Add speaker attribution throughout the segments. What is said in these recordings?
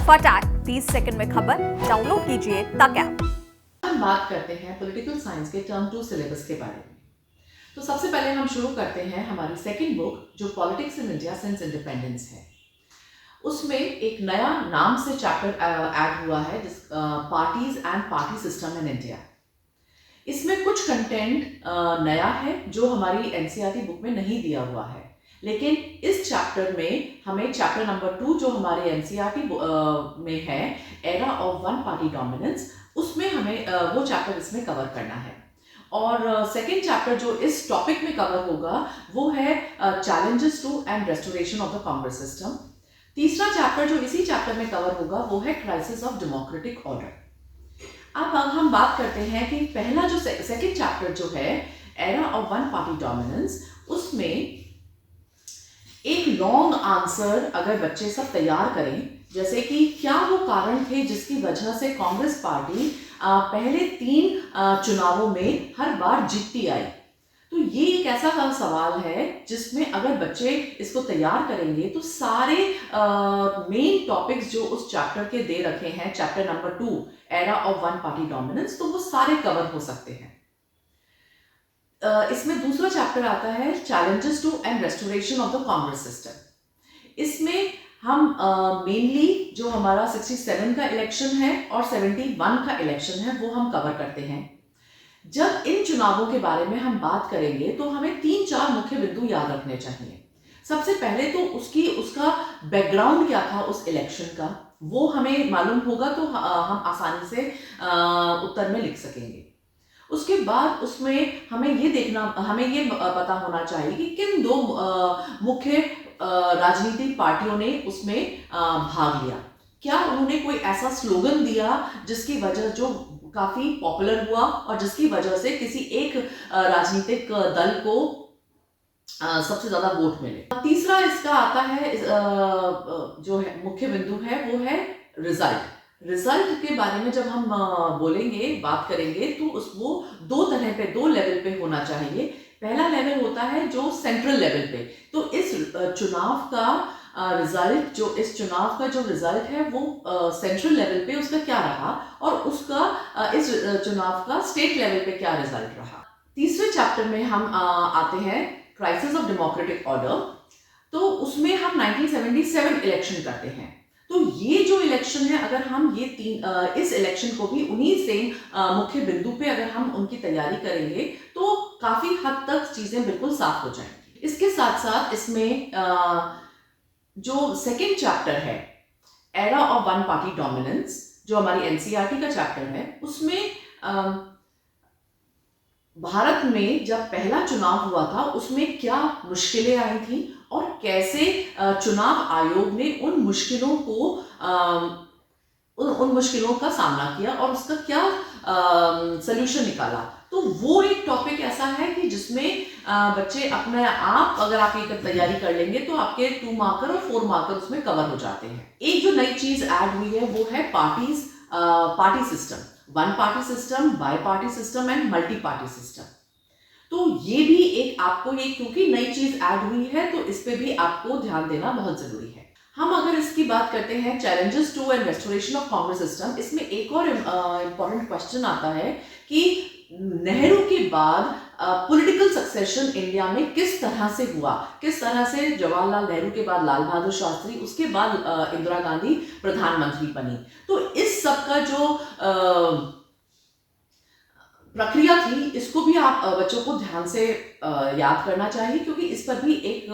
Speaker 1: फटाक 30 सेकंड में खबर डाउनलोड कीजिए तक ऐप।
Speaker 2: हम बात करते हैं पॉलिटिकल साइंस के टर्म 2 सिलेबस के बारे में। तो सबसे पहले हम शुरू करते हैं हमारी सेकंड बुक जो politics in India since independence है। उसमें एक नया नाम से चैप्टर ऐड हुआ है जिस parties and party system in India. इसमें कुछ कंटेंट नया है जो हमारी एनसीईआरटी बुक में नहीं दिया हुआ है, लेकिन इस चैप्टर में हमें चैप्टर नंबर 2 जो हमारे एनसीईआरटी में है, era of one party dominance, उसमें हमें वो चैप्टर इसमें कवर करना है। और सेकेंड चैप्टर जो इस टॉपिक में कवर होगा वो है challenges to and restoration of the Congress system. तीसरा चैप्टर जो इसी चैप्टर में कवर होगा वो है क्राइसिस ऑफ डेमोक्रेटिक ऑर्डर। अब हम बात करते हैं कि पहला जो सेकेंड चैप्टर जो है era of one party dominance, उसमें एक लॉन्ग आंसर अगर बच्चे सब तैयार करें, जैसे कि क्या वो कारण थे जिसकी वजह से कांग्रेस पार्टी पहले 3 चुनावों में हर बार जीतती आई। तो ये एक ऐसा सवाल है जिसमें अगर बच्चे इसको तैयार करेंगे तो सारे मेन टॉपिक्स जो उस चैप्टर के दे रखे हैं, chapter number 2 era of one party dominance, तो वो सारे कवर हो सकते हैं। इसमें दूसरा चैप्टर आता है challenges to and restoration of the Congress system. इसमें हम मेनली जो हमारा 67 का इलेक्शन है और 71 का इलेक्शन है वो हम कवर करते हैं। जब इन चुनावों के बारे में हम बात करेंगे तो हमें 3-4 मुख्य बिंदु याद रखने चाहिए। सबसे पहले तो उसका बैकग्राउंड क्या था उस इलेक्शन का, वो हमें मालूम होगा तो हम आसानी से उत्तर में लिख सकेंगे। उसके बाद उसमें हमें ये पता होना चाहिए कि किन 2 मुख्य राजनीतिक पार्टियों ने उसमें भाग लिया। क्या उन्होंने कोई ऐसा स्लोगन दिया जिसकी वजह जो काफी पॉपुलर हुआ और जिसकी वजह से किसी एक राजनीतिक दल को सबसे ज्यादा वोट मिले। तीसरा इसका आता है जो है मुख्य बिंदु है वो है रिजल्ट के बारे में जब हम बोलेंगे, बात करेंगे तो वो 2 लेवल पे होना चाहिए। पहला लेवल होता है जो सेंट्रल लेवल पे, तो इस चुनाव का जो रिजल्ट है वो सेंट्रल लेवल पे उसका क्या रहा और उसका इस चुनाव का स्टेट लेवल पे क्या रिजल्ट रहा। तीसरे चैप्टर में हम आते हैं क्राइसिस ऑफ डेमोक्रेटिक ऑर्डर। तो उसमें हम 1977 इलेक्शन करते हैं। तो ये जो इलेक्शन है, अगर हम इस इलेक्शन को भी उन्हीं से मुख्य बिंदु पे अगर हम उनकी तैयारी करेंगे तो काफी हद तक चीजें बिल्कुल साफ हो जाएंगी। इसके साथ साथ इसमें जो सेकेंड चैप्टर है era of one party dominance, जो हमारी एनसीईआरटी का चैप्टर है, उसमें भारत में जब पहला चुनाव हुआ था उसमें क्या मुश्किलें आई थी और कैसे चुनाव आयोग ने उन मुश्किलों का सामना किया और उसका क्या सलूशन निकाला। तो वो एक टॉपिक ऐसा है कि जिसमें बच्चे अपने आप, अगर आप ये तैयारी कर लेंगे तो आपके 2 मार्कर और 4 मार्कर उसमें कवर हो जाते हैं। एक जो नई चीज ऐड हुई है वो है party system, one party system, bi party system and multi party system. तो ये भी क्योंकि नई चीज ऐड हुई है तो इस पे भी आपको ध्यान देना बहुत जरूरी है। हम अगर इसकी बात करते हैं challenges to and restoration of Congress system, इसमें एक और इम्पॉर्टेंट क्वेश्चन आता है कि नेहरू के बाद पॉलिटिकल सक्सेशन इंडिया में किस तरह से हुआ, किस तरह से जवाहरलाल नेहरू के बाद लाल बहादुर शास्त्री, उसके बाद इंदिरा गांधी प्रधानमंत्री बनी। तो इस सब का जो प्रक्रिया थी, इसको भी आप बच्चों को ध्यान से याद करना चाहिए क्योंकि इस पर भी एक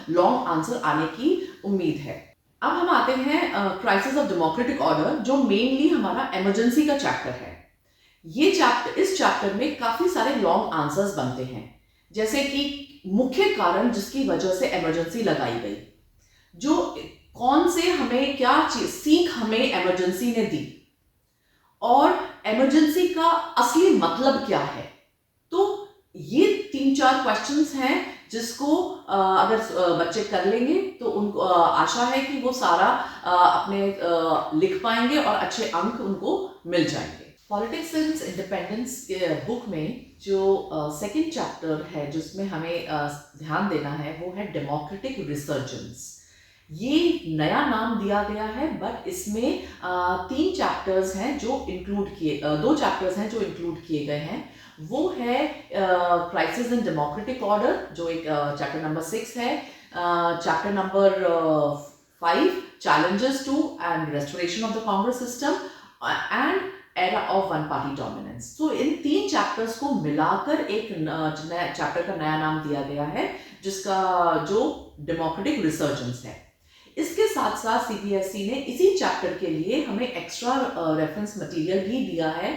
Speaker 2: लॉन्ग आंसर आने की उम्मीद है। अब हम आते हैं क्राइसिस ऑफ डेमोक्रेटिक ऑर्डर, जो मेनली हमारा इमरजेंसी का चैप्टर है। इस चैप्टर में काफी सारे लॉन्ग आंसर्स बनते हैं, जैसे कि मुख्य कारण जिसकी वजह से इमरजेंसी लगाई गई, जो कौन से हमें क्या सीख हमें इमरजेंसी ने दी और इमरजेंसी का असली मतलब क्या है। तो ये 3-4 क्वेश्चंस हैं जिसको अगर बच्चे कर लेंगे तो उनको आशा है कि वो सारा अपने लिख पाएंगे और अच्छे अंक उनको मिल जाएंगे। पॉलिटिक्स सिंस इंडिपेंडेंस के बुक में जो सेकंड चैप्टर है जिसमें हमें ध्यान देना है वो है डेमोक्रेटिक रिसर्जेंस। ये नया नाम दिया गया है, बट इसमें 3 चैप्टर्स हैं जो इंक्लूड किए 2 चैप्टर्स हैं जो इंक्लूड किए गए हैं। वो है क्राइसिस इन डेमोक्रेटिक ऑर्डर, जो एक चैप्टर नंबर 6 है, chapter number 5 challenges to and restoration of the Congress system and era of one party dominance. तो इन 3 चैप्टर्स को मिलाकर एक नया चैप्टर का नया नाम दिया गया है, जिसका जो डेमोक्रेटिक रिसर्जेंस है। इसके साथ साथ सीबीएसई ने इसी चैप्टर के लिए हमें एक्स्ट्रा रेफरेंस मटेरियल भी दिया है,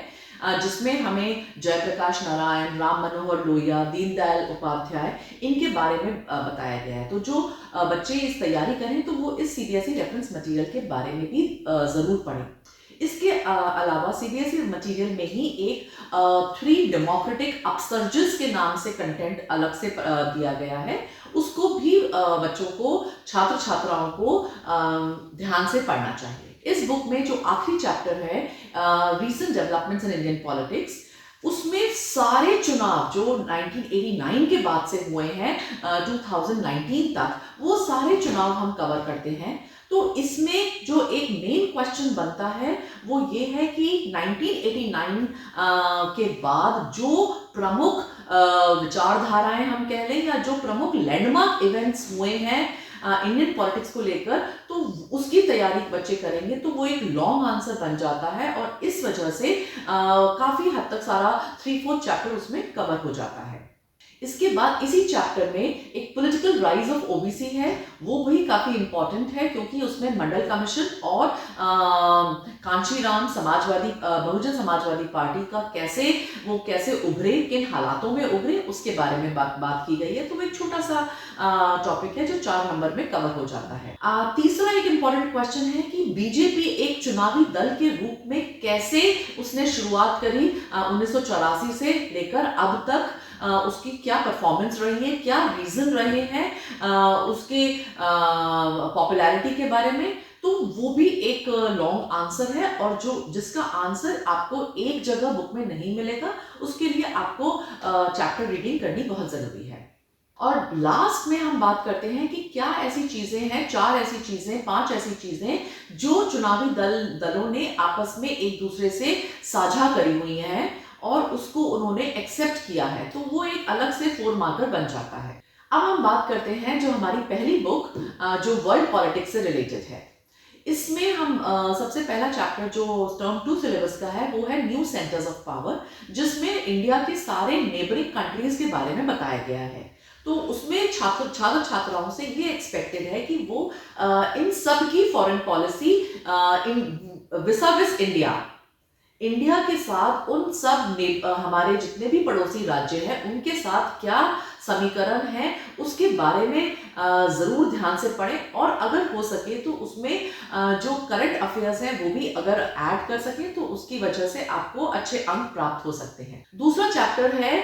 Speaker 2: जिसमें हमें जयप्रकाश नारायण, राम मनोहर लोहिया, दीनदयाल उपाध्याय, इनके बारे में बताया गया है। तो जो बच्चे इस तैयारी करें तो वो इस सीबीएसई रेफरेंस मटेरियल के बारे में भी ज़रूर पढ़ें। इसके अलावा सीबीएसई मटेरियल में ही एक 3 डेमोक्रेटिक अपसर्जेस के नाम से कंटेंट अलग से दिया गया है, उसको भी बच्चों को, छात्र छात्राओं को ध्यान से पढ़ना चाहिए। इस बुक में जो आखिरी चैप्टर है recent developments in Indian politics, उसमें सारे चुनाव जो 1989 के बाद से हुए हैं 2019 तक, वो सारे चुनाव हम कवर करते हैं। तो इसमें जो एक मेन क्वेश्चन बनता है वो ये है कि 1989 के बाद जो प्रमुख विचारधाराएं हम कह लें, या जो प्रमुख लैंडमार्क इवेंट्स हुए हैं इंडियन पॉलिटिक्स को लेकर, तो उसकी तैयारी बच्चे करेंगे तो वो एक लॉन्ग आंसर बन जाता है, और इस वजह से काफ़ी हद तक सारा 3-4 चैप्टर उसमें कवर हो जाता है। इसके बाद इसी चैप्टर में एक पॉलिटिकल राइज ऑफ ओबीसी है, वो भी काफ़ी इंपॉर्टेंट है, क्योंकि उसमें मंडल कमीशन और कांशीराम बहुजन समाजवादी पार्टी का कैसे उभरे, किन हालातों में उभरे, उसके बारे में बात की गई है। तो वो एक छोटा सा टॉपिक है जो 4 नंबर में कवर हो जाता है। तीसरा एक इम्पॉर्टेंट क्वेश्चन है कि बीजेपी एक चुनावी दल के रूप में कैसे उसने शुरुआत करी 1984 से लेकर अब तक, उसकी क्या परफॉर्मेंस रही है, क्या रीजन रहे हैं उसके पॉपुलैरिटी के बारे में। तो वो भी एक लॉन्ग आंसर है, और जिसका आंसर आपको एक जगह बुक में नहीं मिलेगा, उसके लिए आपको चैप्टर रीडिंग करनी बहुत जरूरी है। और लास्ट में हम बात करते हैं कि क्या ऐसी चीजें हैं, 4 ऐसी चीजें, 5 ऐसी चीजें जो चुनावी दलों ने आपस में एक दूसरे से साझा करी हुई हैं और उसको उन्होंने एक्सेप्ट किया है, तो वो एक अलग से 4 मार्कर बन जाता है। अब हम बात करते हैं जो हमारी पहली बुक जो वर्ल्ड पॉलिटिक्स से रिलेटेड है। इसमें हम सबसे पहला चैप्टर जो टर्म 2 सिलेबस का है वो है न्यू सेंटर्स ऑफ पावर, जिसमें इंडिया के सारे नेबरिंग कंट्रीज के बारे में बताया गया है। तो उसमें छात्र छात्राओं से ये एक्सपेक्टेड है कि वो इन सब की फॉरेन पॉलिसी विस इंडिया के साथ उन सब हमारे जितने भी पड़ोसी राज्य हैं उनके साथ क्या समीकरण है, उसके बारे में ज़रूर ध्यान से पढ़ें, और अगर हो सके तो उसमें जो करंट अफेयर्स हैं वो भी अगर ऐड कर सकें तो उसकी वजह से आपको अच्छे अंक प्राप्त हो सकते हैं। दूसरा चैप्टर है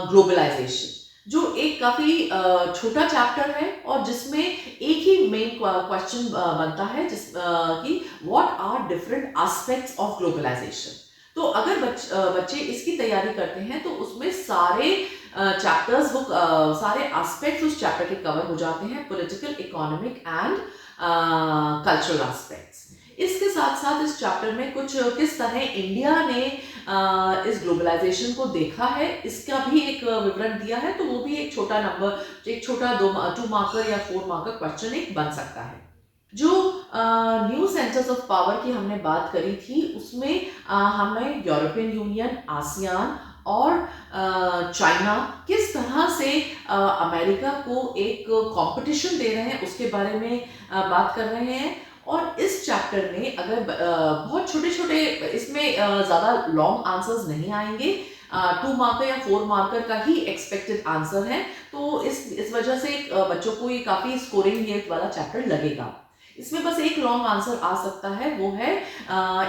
Speaker 2: ग्लोबलाइजेशन, जो एक काफ़ी छोटा चैप्टर है और जिसमें एक ही मेन क्वेश्चन बनता है कि what are different aspects of globalization. तो अगर बच्चे इसकी तैयारी करते हैं तो उसमें सारे चैप्टर्स सारे एस्पेक्ट्स उस चैप्टर के कवर हो जाते हैं, political, economic and cultural aspects. इसके साथ साथ इस चैप्टर में किस तरह इंडिया ने इस ग्लोबलाइजेशन को देखा है, इसका भी एक विवरण दिया है। तो वो भी एक छोटा 2 मार्कर या 4 मार्कर क्वेश्चन एक बन सकता है। जो न्यू सेंटर्स ऑफ पावर की हमने बात करी थी, उसमें हमें यूरोपियन यूनियन, आसियान और चाइना किस तरह से अमेरिका को एक कंपटीशन दे रहे हैं उसके बारे में बात कर रहे हैं। और इस चैप्टर में अगर बहुत छोटे इसमें ज़्यादा लॉन्ग आंसर्स नहीं आएंगे, 2 मार्कर या 4 मार्कर का ही एक्सपेक्टेड आंसर है। तो इस वजह से बच्चों को ये काफ़ी स्कोरिंग ये वाला चैप्टर लगेगा। इसमें बस एक लॉन्ग आंसर आ सकता है, वो है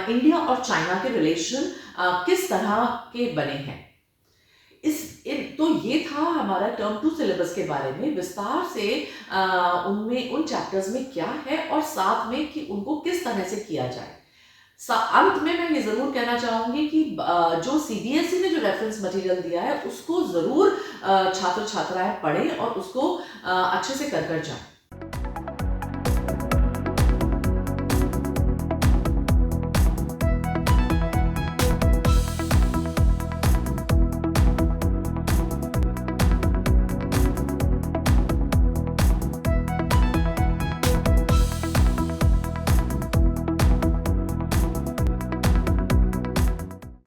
Speaker 2: इंडिया और चाइना के रिलेशन किस तरह के बने हैं। तो ये था हमारा टर्म 2 सिलेबस के बारे में विस्तार से, उन चैप्टर्स में क्या है और साथ में कि उनको किस तरह से किया जाए। अंत में मैं ये ज़रूर कहना चाहूँगी कि जो सीबीएसई ने जो रेफरेंस मटेरियल दिया है उसको ज़रूर छात्र छात्राएं पढ़ें और उसको अच्छे से कर जाएं।